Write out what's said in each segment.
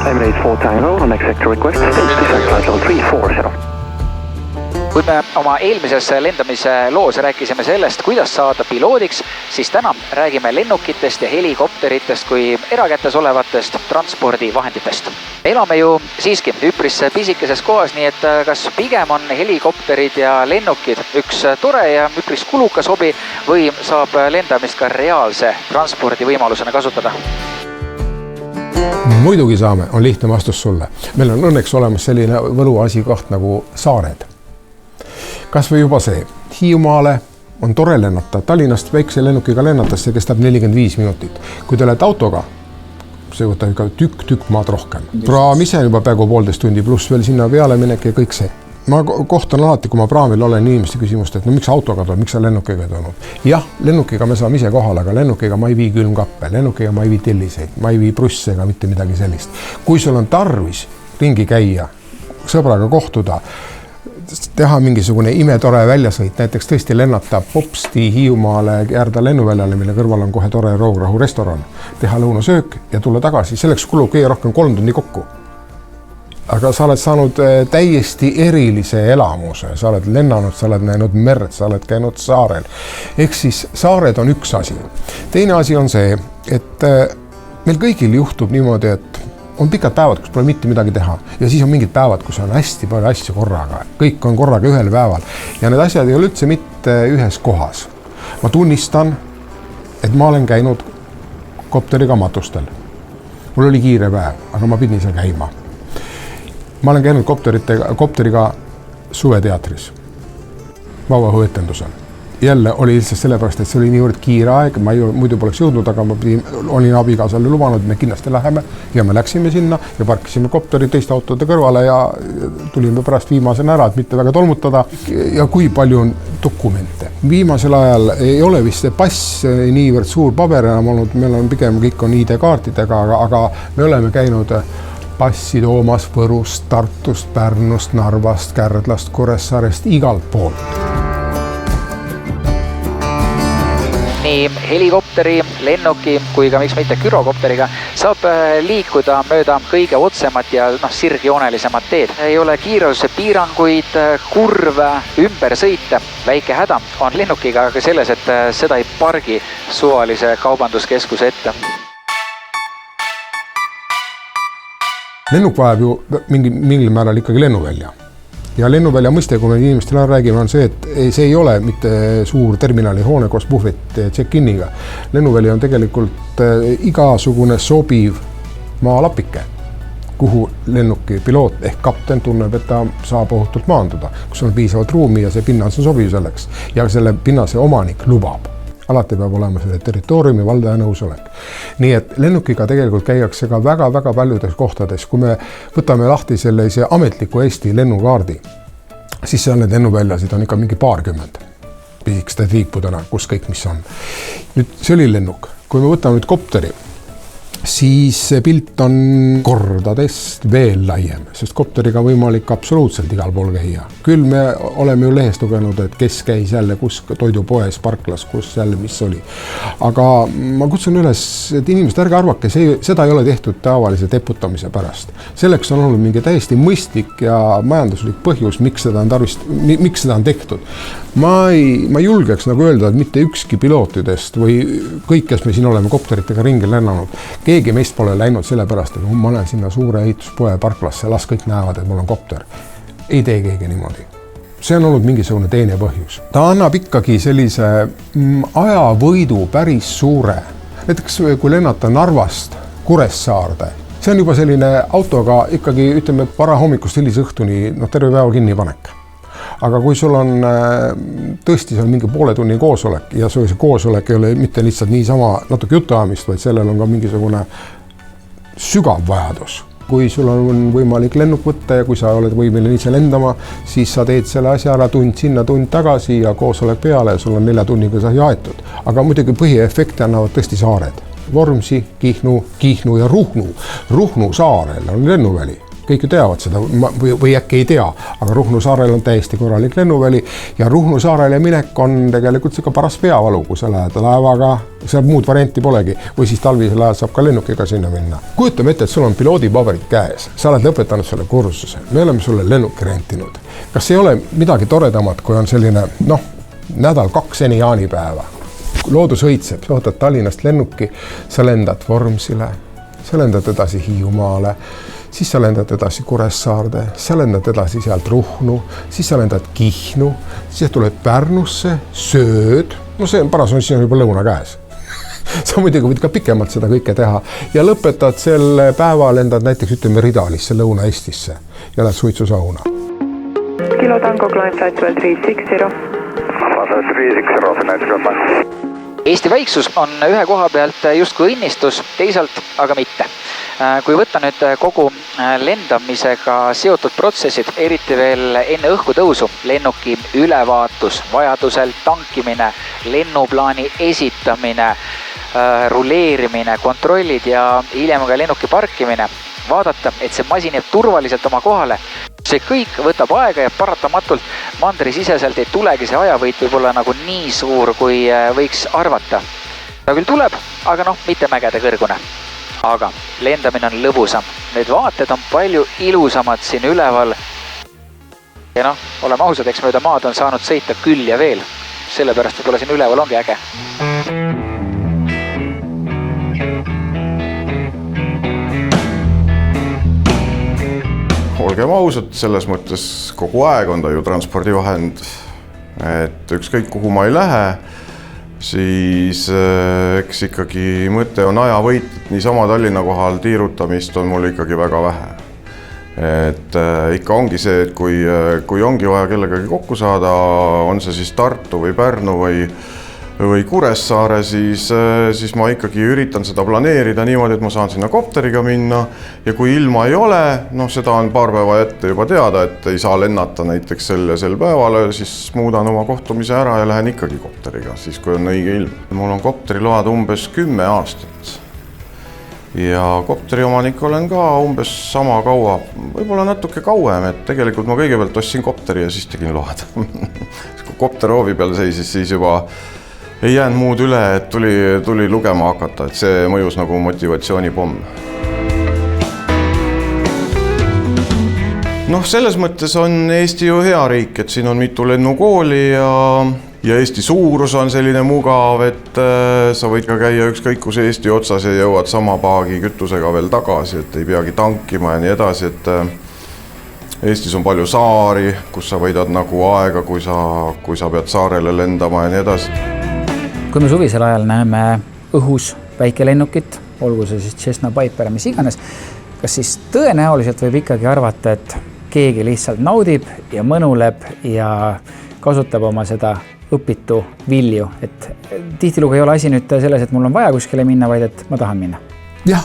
Emirates 4 Tango on next sector request. Flight level 340. Kui me oma eelmises lendamise loos rääkisime sellest, kuidas saada piloodiks, siis täna räägime lennukitest ja helikopteritest kui erakätes olevatest transpordivahenditest. Elame ju siiski üpris pisikeses kohas, nii et kas pigem on helikopterid ja lennukid üks tore ja üpris kulukas hobi või saab lendamist ka reaalse transpordivõimalusena kasutada? Muidugi saame, on lihtne vastus sulle. Meil on õnneks olemas selline võluasi koht nagu saared. Kas või juba see, Hiiumaale on tore lennata, Tallinnast väikse lennukiga lennates see kestab 45 minutit. Kui te olete autoga, see võtab ikka tükk maad rohkem. Praam ise juba peaaegu 1,5 tundi pluss veel sinna peale minek ja kõik see. Ma kohtan alati, kui ma praamil olen inimeste küsimust, et no miks autoga tuleb, miks sa lennukiga ei tulnud? Jah, lennukiga me saame ise kohale, aga lennukiga ma ei vii külmkappe, lennukiga ma ei vii telliseid, ma ei vii prusse ega mitte midagi sellist. Kui sul on tarvis ringi käia, sõbraga kohtuda, teha mingisugune imetore väljasõit, näiteks tõesti lennata Popsti Hiiumaale Järda lennuväljale, mille kõrval on kohe tore Roograhu restoran, teha lõunasöök ja tulla tagasi. Selleks kulub kõige rohkem 3 tundi kokku. Aga sa oled saanud täiesti erilise elamuse, sa oled lennanud, sa oled näinud merd, sa oled käinud saarel. Ehk siis saared on üks asi. Teine asi on see, et meil kõigil juhtub niimoodi, et on pikad päevad, kus pole mitte midagi teha. Ja siis on mingid päevad, kus on hästi palju asju korraga. Kõik on korraga ühel päeval. Ja need asjad ei ole üldse mitte ühes kohas. Ma tunnistan, et ma olen käinud kopteriga matustel. Mul oli kiire päev, aga ma pidin seal käima. Ma olen käinud kopteriga suveteatris, vauaõetendusel. Jälle oli lihtsalt sellepärast, et see oli niivõrd kiire aeg, ma muidu poleks jõudnud, aga ma olin abikaasale lubanud, me kindlasti läheme ja me läksime sinna ja parkisime kopteri teiste autode kõrvale ja tulime pärast viimasena ära, et mitte väga tolmutada. Ja kui palju on dokumente. Viimasel ajal ei ole vist see pass niivõrd suur paber enam olnud, meil on pigem kõik on ID-kaartidega, aga me oleme käinud passi toomas Võrust, Tartust, Pärnust, Narvast, Kärdlast, Kuressaarest, igalt poolt. Nii helikopteri, lennuki kui ka miks mitte gürokopteriga saab liikuda mööda kõige otsemat ja sirgjoonelisemat teed. Ei ole kiiruse piiranguid, kurve, ümbersõite. Väike häda on lennukiga aga selles, et seda ei pargi suvalise kaubanduskeskuse ette. Lennuk vajab ju mingil määral ikkagi lennuvälja. Ja lennuvälja mõiste, kui me inimestele räägime, on see, et see ei ole mitte suur terminali hoone koos puhvet check-iniga. Lennuväli on tegelikult igasugune sobiv maalapike, kuhu lennuki piloot ehk kapten tunneb, et ta saab ohutult maanduda, kus on piisavalt ruumi ja see pinnas on sobiv selleks. Ja selle pinnase omanik lubab. Alati peab olema selle territooriumi valdaja nõusolek. Nii et lennukiga tegelikult käiakse ka väga-väga paljudes kohtades. Kui me võtame lahti sellise ametliku Eesti lennukaardi, siis seal need lennuväljasid on ikka mingi 20 pisikeste tiipudena, kus kõik mis on. Nüüd see oli lennuk. Kui me võtame nüüd kopteri, siis see pilt on kordadest veel laiem, sest kopteriga võimalik absoluutselt igal pool käia. Küll me oleme ju lehest lugenud, et kes käis jälle, kus toidupoes, parklas, kus jälle, mis oli. Aga ma kutsun üles, et inimesed ärge arvake, seda ei ole tehtud tavalise deputamise pärast. Selleks on olnud mingi täiesti mõistlik ja majanduslik põhjus, miks seda on tehtud. Ma ei julgeks nagu öelda, et mitte ükski pilootidest või kõik, kes me siin oleme kopteritega ringi lennanud, keegi meist pole läinud sellepärast, et ma olen sinna suure ehituspoe parklasse, las kõik näevad, et mul on kopter. Ei tee keegi niimoodi. See on olnud mingisugune teine põhjus. Ta annab ikkagi sellise ajavõidu päris suure. Näiteks kui lennata Narvast Kuressaarde, see on juba selline autoga ikkagi, ütleme, varahommikust hilisõhtuni terve päeva kinni panek. Aga kui sul on tõesti seal mingi poole tunni koosolek ja see koosolek ei ole mitte lihtsalt niisama natuke jutuajamist, vaid sellel on ka mingisugune sügav vajadus. Kui sul on võimalik lennuk võtta ja kui sa oled võimeline ise lendama, siis sa teed selle asja ära tund sinna, tund tagasi ja koosolek peale ja sul on 4 tunniga sa jaetud. Aga muidugi põhiefekti annavad tõesti saared. Vormsi, Kihnu ja Ruhnu. Ruhnu saarel on lennuväli. kõik ju teavad seda või äkki ei tea, aga Ruhnu saarel on täiesti korralik lennuväli ja Ruhnu saarele minek on tegelikult siuke paras peavalu, kui sa lähed laevaga, seal muud varianti polegi või siis talvisel ajal saab ka lennukiga sinna minna. Kujutame ette, et sul on piloodipaberid käes, sa oled lõpetanud selle kursuse, me oleme sulle lennuki rentinud. Kas ei ole midagi toredamat, kui on selline, nädal 2 enne jaanipäeva? Loodus õitseb, sa võtad Tallinnast lennuki, sa lendad Vormsile, sa lendad edasi Hiiumaale, siis sa lendad edasi Kuressaarde, sa lendad edasi sealt Ruhnu, siis sa lendad Kihnu, siis tuleb Pärnusse, sööd, see on paras, siis on juba lõuna käes. Sa muidugi võid ka pikemalt seda kõike teha ja lõpetad selle päeva, lendad näiteks Ridalisse, Lõuna-Eestisse ja lähed suitsusauna. Kilo Tango climb flight 360. Eesti väiksus on ühe koha pealt justkui õnnistus, teisalt aga mitte. Kui võtta nüüd kogu lendamisega seotud protsessid, eriti veel enne õhkutõusu, lennuki ülevaatus, vajadusel tankimine, lennuplaani esitamine, ruleerimine, kontrollid ja hiljem ka lennuki parkimine, vaadata, et see masin jääb turvaliselt oma kohale. See kõik võtab aega ja paratamatult mandrisiseselt ei tulegi see ajavõit võib-olla nagu nii suur, kui võiks arvata. Ta küll tuleb, aga mitte mägede kõrgune. Aga lendamine on lõbusam. Need vaated on palju ilusamad siin üleval. Ja oleme ausad, eks mööda maad on saanud sõita küll ja veel. Sellepärast võib-olla siin üleval ongi äge. Olgem ausad, selles mõttes kogu aeg on ta ju transpordivahend, et ükskõik kuhu ma ei lähe, siis eks ikkagi mõte on ajavõit, et niisama Tallinna kohal tiirutamist on mul ikkagi väga vähe. Et ikka ongi see, et kui ongi vaja kellegagi kokku saada, on see siis Tartu või Pärnu või Kuressaare, siis ma ikkagi üritan seda planeerida niimoodi, et ma saan sinna kopteriga minna ja kui ilma ei ole, seda on paar päeva ette juba teada, et ei saa lennata näiteks sel päeval, siis muudan oma kohtumise ära ja lähen ikkagi kopteriga, siis kui on õige ilm. Mul on kopteriload umbes 10 aastat ja kopteriomanik olen ka umbes sama kaua, võib-olla natuke kauem, et tegelikult ma kõigepealt ostsin kopteri ja siis tegin load. Kui kopter hoovi peal seisis, siis juba ei jäänud muud üle, et tuli lugema hakata, et see mõjus nagu motivatsioonipomm. Selles mõttes on Eesti ju hea riik, et siin on mitu lennukooli ja Eesti suurus on selline mugav, et sa võid ka käia ükskõik kus Eesti otsas ja jõuad sama paagi kütusega veel tagasi, et ei peagi tankima ja nii edasi, et Eestis on palju saari, kus sa võidad nagu aega, kui sa pead saarele lendama ja nii edasi. Kui me suvisel ajal näeme õhus väikelennukit, olgu see siis Cessna Piper, mis iganes, kas siis tõenäoliselt võib ikkagi arvata, et keegi lihtsalt naudib ja mõnuleb ja kasutab oma seda õpitu vilju, et tihtilugu ei ole asi nüüd selles, et mul on vaja kuskile minna, vaid et ma tahan minna. Jah,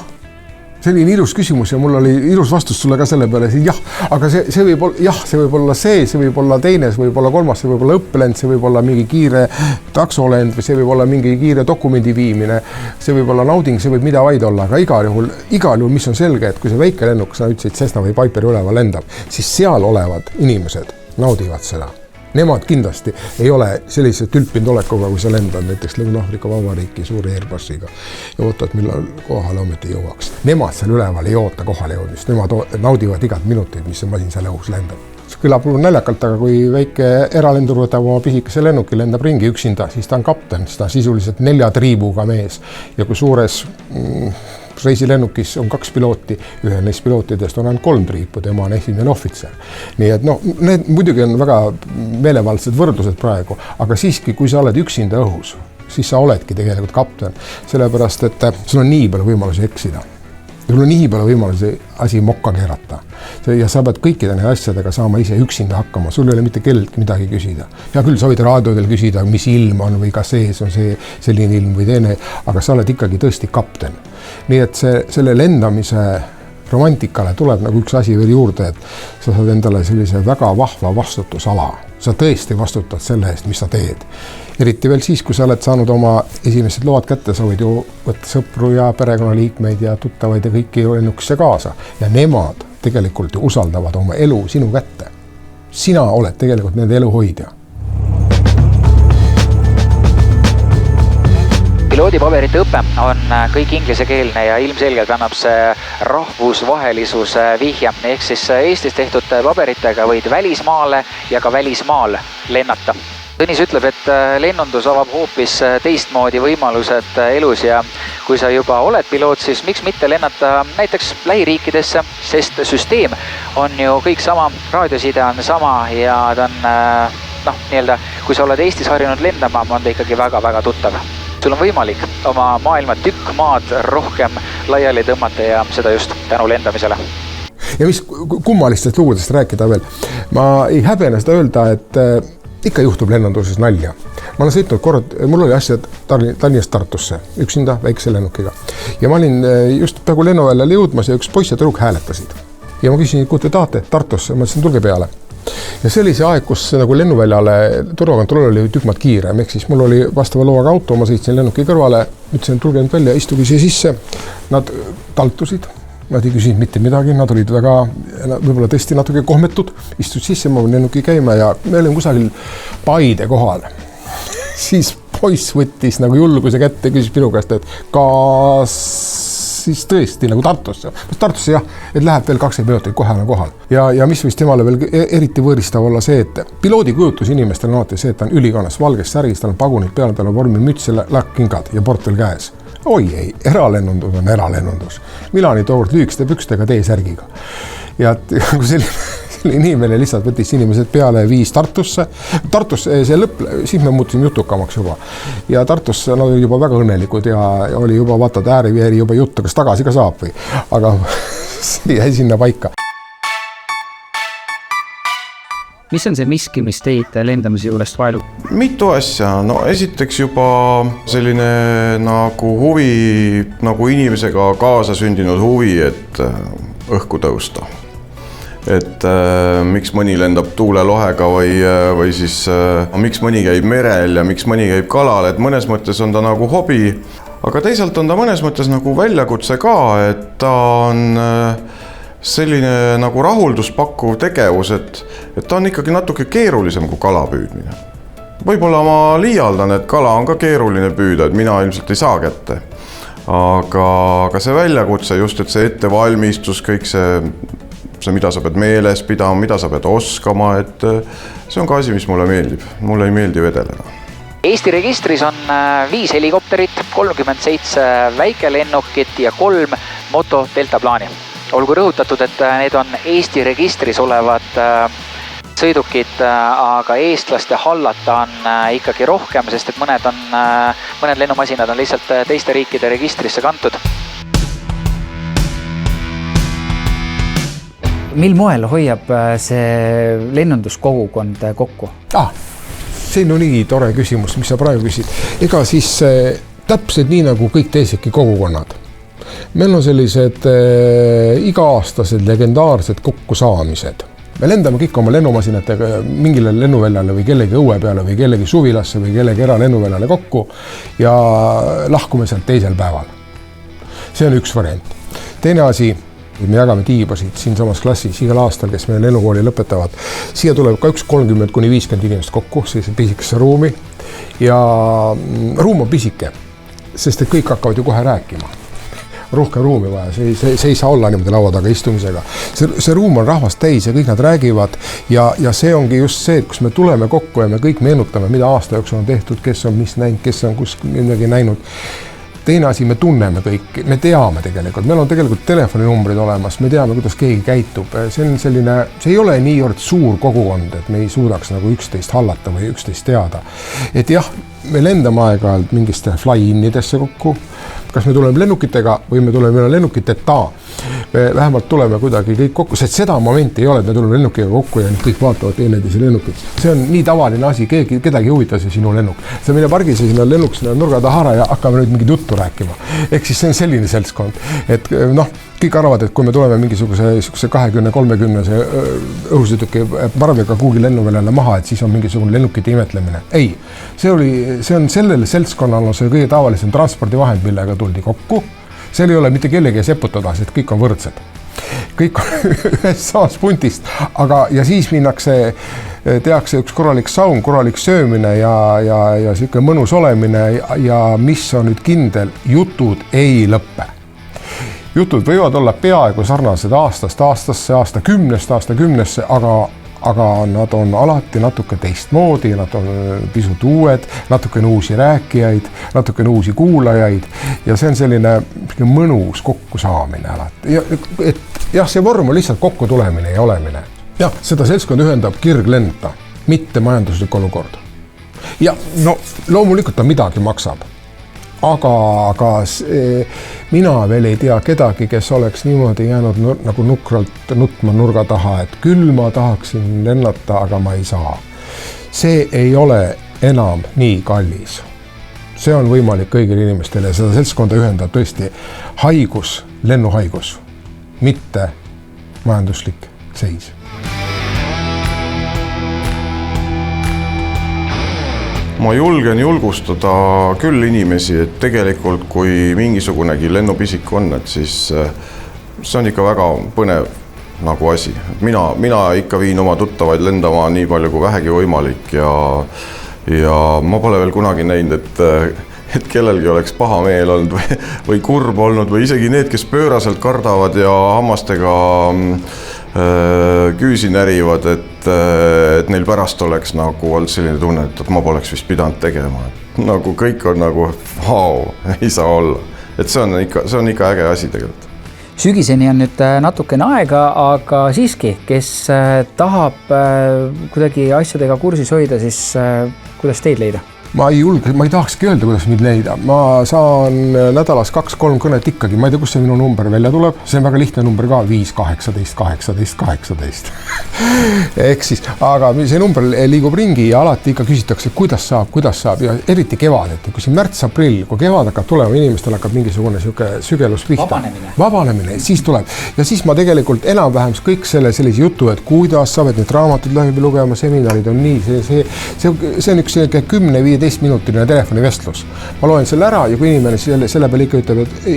selline ilus küsimus ja mul oli ilus vastus sulle ka selle peale, jah, aga see võib olla see võib olla teine, see võib olla kolmas, see võib olla õppelend, see võib olla mingi kiire taksolend või see võib olla mingi kiire dokumendi viimine, see võib olla nauding, see võib mida vaid olla, aga igal juhul, mis on selge, et kui see väike lennuk, sa ütlesid Cessna või Piper üleval lendab, siis seal olevad inimesed naudivad seda. Nemad kindlasti ei ole sellise tülpindolekuga, kui sa lendad näiteks Lõuna-Aafrika Vabariiki suure Airbusiga ja ootad, millal kohale ometi jõuaks. Nemad seal üleval ei oota kohale jõudmist, nemad naudivad igat minutit, mis see masin seal õhus lendab. See kõlab naljakalt, aga kui väike eralendur võtab oma pisikese lennuki, lendab ringi üksinda, siis ta on kapten, siis ta on sisuliselt 4 triibuga mees ja kui suures reisilennukis on 2 pilooti, ühe neist pilootidest on ainult 3 triipu, tema on esimene ohvitser. Nii et need muidugi on väga meelevaldsed võrdlused praegu, aga siiski, kui sa oled üksinda õhus, siis sa oledki tegelikult kapten, sellepärast, et sul on nii palju võimalusi eksida. Sul on nii palju võimalusi asi mokka keerata ja sa pead kõikide need asjadega saama ise üksinda hakkama, sul ei ole mitte kelleltki midagi küsida. Ja küll sa võid raadiodel küsida, mis ilm on või kas sees on see selline ilm või teine, aga sa oled ikkagi tõesti kapten. Nii et selle lendamise romantikale tuleb nagu üks asi veel juurde, et sa saad endale sellise väga vahva vastutusala. Sa tõesti vastutad selle eest, mis sa teed. Eriti veel siis, kui sa oled saanud oma esimesed load kätte, sa võid ju võtta sõpru ja perekonnaliikmeid ja tuttavaid ja kõiki lennukisse kaasa. Ja nemad tegelikult ju usaldavad oma elu sinu kätte. Sina oled tegelikult nende elu hoidja. Piloodipaberite õpe on kõik inglisekeelne ja ilmselgelt annab see rahvusvahelisuse vihje. Ehk siis Eestis tehtud paberitega võid välismaale ja ka välismaal lennata. Tõnis ütleb, et lennundus avab hoopis teistmoodi võimalused elus ja kui sa juba oled piloot, siis miks mitte lennata näiteks lähiriikidesse, sest süsteem on ju kõik sama, raadioside on sama ja ta on, kui sa oled Eestis harjunud lendama, on ta ikkagi väga-väga tuttav. Sul on võimalik oma maailma tükk maad rohkem laiali tõmmata ja seda just tänu lendamisele. Ja mis kummalistest lugudest rääkida veel, ma ei häbene seda öelda, et ikka juhtub lennunduses nalja. Ma olen sõitnud kord, mul oli asjad Tallinnast Tartusse, üksinda väikse lennukiga. Ja ma olin just peaaegu lennuväljale jõudmas ja üks poiss ja tüdruk hääletasid. Ja ma küsisin, kuhu te tahate Tartusse, ma ütlesin, tulge peale. Ja see oli see aeg, kus nagu lennuväljale turvakontroll oli tükmad kiirem, ehk siis mul oli vastava loaga auto, ma sõitsin lennuki kõrvale, ütlesin, tulge nüüd välja, istuge siia sisse. Nad taltusid, nad ei küsinud mitte midagi, nad olid väga, võib-olla tõesti natuke kohmetud, istud sisse, ma võin lennuki käima ja me olime kusagil Paide kohal. Siis poiss võttis nagu julguse kätte ja küsis minu käest, et kas siis tõesti nagu Tartusse. Tartusse jah, et läheb veel 20 minutit kohe kohal. Ja mis võis temale veel eriti võõristav olla see, et piloodi kujutus inimestel on alati see, et ta on ülikonnas valges särgis, tal on pagunid peal, tal on vormi müts ja lakkingad ja portfell käes. Oi ei, eralennundus on eralennundus. Milani tookord lüükste pükstega T-särgiga. Ja kui selline inimene lihtsalt võttis inimesed peale viis Tartusse. Tartus see lõpp, siis me muutusime jutukamaks juba. Ja Tartus nad olid juba väga õnnelikud ja oli juba vaatad ääri juba juttu, kas tagasi ka saab või. Aga see jäi sinna paika. Mis on see miski, mis teid lendamise juurest vaelub? Mitu asja. No esiteks juba selline nagu huvi, nagu inimesega kaasa sündinud huvi, et õhku tõusta. Et miks mõni lendab tuulelohega või siis miks mõni käib merel ja miks mõni käib kalal, et mõnes mõttes on ta nagu hobi, aga teisalt on ta mõnes mõttes nagu väljakutse ka, et ta on selline nagu rahulduspakkuv tegevus, et ta on ikkagi natuke keerulisem kui kala püüdmine. Võib-olla ma liialdan, et kala on ka keeruline püüda, et mina ilmselt ei saa kätte. Aga see väljakutse just, et see ettevalmistus, kõik see, mida sa pead meeles pidama, mida sa pead oskama, et see on ka asi, mis mulle meeldib. Mulle ei meeldi vedeleda. Eesti registris on 5 helikopterit, 37 väikelennukit ja 3 moto deltaplaani. Olgu rõhutatud, et need on Eesti registris olevad sõidukid, aga eestlaste hallata on ikkagi rohkem, sest et mõned lennumasinad on lihtsalt teiste riikide registrisse kantud. Mil moel hoiab see lennunduskogukond kokku? See on nii tore küsimus, mis sa praegu küsid. Ega siis täpselt nii nagu kõik teisedki kogukonnad. Meil on sellised iga-aastased legendaarsed kokkusaamised. Me lendame kõik oma lennumasinatega mingile lennuväljale või kellegi õue peale või kellegi suvilasse või kellegi eralennuväljale kokku ja lahkume sealt teisel päeval. See on üks variant. Teine asi, me jagame tiibasid siin samas klassis igal aastal, kes meie lennukooli lõpetavad. Siia tuleb ka 30–50 inimest kokku, sellise pisikesse ruumi ja ruum on pisike, sest et kõik hakkavad ju kohe rääkima. Rohkem ruumi vaja, see ei saa olla niimoodi laua taga istumisega. See ruum on rahvast täis ja kõik nad räägivad ja see ongi just see, kus me tuleme kokku ja me kõik meenutame, mida aasta jooksul on tehtud, kes on mis näinud, kes on midagi näinud. Teine asi, me tunneme kõik, me teame tegelikult, meil on tegelikult telefoninumbrid olemas, me teame, kuidas keegi käitub. See on selline, see ei ole niivõrd suur kogukond, et me ei suudaks nagu üksteist hallata või üksteist teada. Et jah, me lendame aeg-ajalt mingiste fly-innidesse kokku, kas me tuleme lennukitega või me tuleme lennukiteta. Me vähemalt tuleme kuidagi kõik kokku, sest seda momenti ei ole, et me tuleme lennukiga kokku ja kõik vaatavad teineteise lennukit. See on nii tavaline asi, kedagi huvitab see sinu lennuk. Sa mine pargise sinna lennuk sinna nurga tahara ja hakkame nüüd mingit juttu rääkima. Ehk siis see on selline seltskond, et kõik arvavad, et kui me tuleme mingisuguse 20-30 õhusõiduki parvega kuhugi lennuväljale maha, et siis on mingisugune lennukite imetlemine. Ei, see on sellele seltskonnal on see kõige tavalisem transpordivahend, millega tuldi kokku. Seal ei ole mitte kellegi seputada, sest kõik on võrdsed. kõik on ühest samast puntist, aga ja siis minnakse, tehakse üks korralik saun, korralik söömine ja siuke mõnus olemine ja mis on nüüd kindel, jutud ei lõppe. Jutud võivad olla peaaegu sarnased aastast aastasse, aastakümnesse, aga nad on alati natuke teistmoodi, nad on pisut uued, natukene uusi rääkijaid, natukene uusi kuulajaid ja see on selline mõnus kokkusaamine alati. Et jah, see vorm on lihtsalt kokku tulemine ja olemine. Jah, seda seltskonda ühendab kirglenda, mitte majanduslik olukord. Ja no loomulikult ta midagi maksab. Aga mina veel ei tea kedagi, kes oleks niimoodi jäänud nagu nukralt nutma nurga taha, et küll ma tahaksin lennata, aga ma ei saa. See ei ole enam nii kallis. See on võimalik kõigile inimestele ja seda seltskonda ühendab tõesti haigus, lennuhaigus, mitte majanduslik seis. Ma julgen julgustada küll inimesi, et tegelikult kui mingisugunegi lennupisik on, et siis see on ikka väga põnev nagu asi. Mina ikka viin oma tuttavaid lendama nii palju kui vähegi võimalik ja ma pole veel kunagi näinud, et kellelgi oleks paha meel olnud või kurb olnud või isegi need, kes pööraselt kardavad ja hammastega küüsi närivad, et neil pärast oleks nagu olnud selline tunne, et ma poleks vist pidanud tegema. Nagu kõik on nagu, ei saa olla. Et see on ikka äge asi tegelikult. Sügiseni on nüüd natukene aega, aga siiski, kes tahab kuidagi asjadega kursis hoida, siis kuidas teid leida? Ma ei tahakski öelda, kuidas mind leida. Ma saan nädalas 2-3 kõnet ikkagi. Ma ei tea, kus see minu number välja tuleb. See on väga lihtne number ka, 5-18-18-18. Ehk siis, aga see number liigub ringi ja alati ikka küsitakse, kuidas saab. Ja eriti kevad, et kui siin märts-aprill, kui kevad hakkab tulema, inimestel hakkab mingisugune sügelus pihta. Vabanemine, siis tuleb. Ja siis ma tegelikult enam-vähem kõik sellise jutu, et kuidas sa need raamatud läbi lugema, seminarid on nii, see on üks 10-15 minutiline telefonivestlus. Ma loen selle ära ja kui inimene selle peale ikka ütleb, et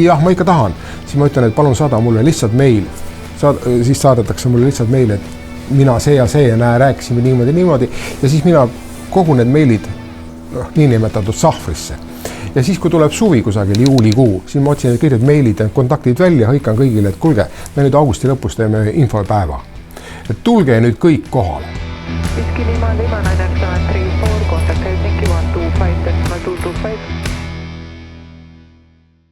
jah, ma ikka tahan, siis ma ütlen, et palun saada mulle lihtsalt meil. Siis saadetakse mulle lihtsalt meil, et mina see ja rääkisime niimoodi ja siis mina kogu need meilid niinimetatud sahvrisse. Ja siis, kui tuleb suvi kusagil juulikuu, siis ma otsin kõik meilid ja kontaktid välja, hõikan kõigile, et kulge, me nüüd augusti lõpus teeme infopäeva. Et tulge nüüd kõik kohale. Iski Lima 993